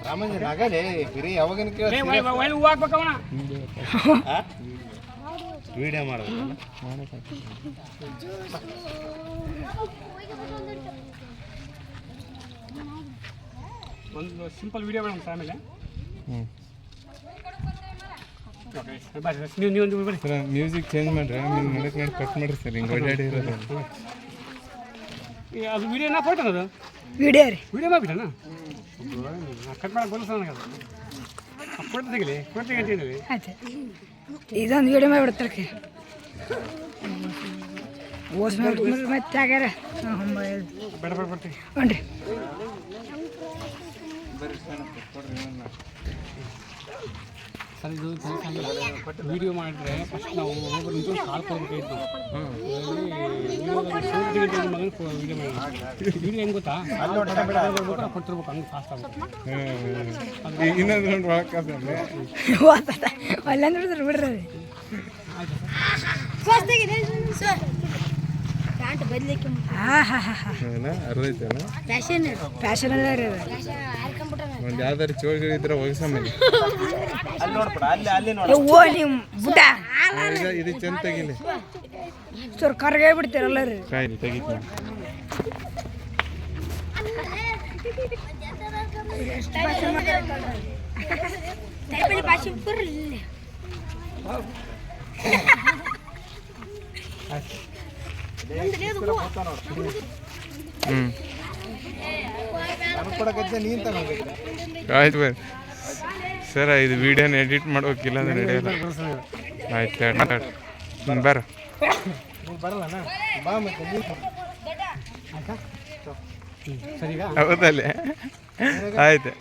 ರಾಮಂಜ ನಗಲೇ ಬಿರಿ ಯಾವಾಗಿನ video ಮಾಡೋದು ಒಂದು simple video ಮಾಡೋಣ ಆಮೇಲೆ ಸರ್ ಮ್ಯೂಸಿಕ್ ಚೇಂಜ್ ಮಾಡ್ರಿ ಆಮೇಲೆ ನಡಕ್ಕೆ ಕಟ್ ಮಾಡಿರಿ ಸರ್ ಹಿಂಗೆ ಓಡಾಡಿ ಇರೋದು ಅದು ವಿಡಿಯೋನಾ ಫೋಟೋ ಅದು ವಿಡಿಯೋ ರೀ ವಿಡಿಯೋ ಮಾಡಿಬಿಟ್ಟಣ ಕಟ್ ಮಾಡಕ್ಕೆ ಬರಲ್ಲ ನನಗೆ ಅದು ಫೋಟೋ ತೆಗಿಲಿ ಫೋಟೋ ತೆಗಿತೀವಿ ಆಯ್ತು ಇದೊಂದು ವಿಡಿಯೋ ಮಾಡಿಬಿಡ್ತಾರೆ ಓಸ್ ಮತ್ತೆ ಆಗ್ಯಾರ ಬೇಡ ಬೇಡ ಬರ್ತೀವಿ ಹ್ಞೂ ರೀ ಸರ್ ಇದು ವಿಡಿಯೋ ಮಾಡಿದ್ರೆ ಫಸ್ಟ್ ನಾವು ಒಬ್ಬರು ನಿಂತು ಕಾಲ್ ಕೊಡ್ಬೇಕಾಯ್ತು ವಿಡಿಯೋ ಮಾಡಿ ವಿಡಿಯೋ ಹೆಂಗೆ ಗೊತ್ತಾ ಕೊಡ್ತಿರ್ಬೇಕು ಹಂಗೆ ಫಾಸ್ಟ್ ಆಗುತ್ತೆ ಇನ್ನೊಂದು ಅಲ್ಲ ನೋಡಿದ್ರೆ ಬಿಡ್ರಿ ಫ್ಯಾಷನ್ ಅದ ರೀ ಒಂದು ಯಾವ್ದಾರು ಚೋಳಿಗಳು ಇದ್ರೆ ಒಗಸಮೇಲೆ ಓ ನೀವು ಬುಟ್ಟ ಇದು ಚೆಂದ ತೆಗಿಲಿ ಸರ್ ಕರ್ಗೇ ಬಿಡ್ತೀರಲ್ಲ ರೀ ಕಾಯಿಲಿ ತೆಗಿತೀನಿ ಆಯ್ತು ಬರ್ರಿ ಸರ್ ಇದು ವಿಡಿಯೋನ ಎಡಿಟ್ ಮಾಡ್ಬೇಕಿಲ್ಲ ಅಂದ್ರೆ ನಡೆಯಲ್ಲ ಆಯ್ತು ಮಾತಾಡಿ ಬರ್ರ ಸರಿಗ ಹೌದಲ್ಲೇ ಆಯ್ತು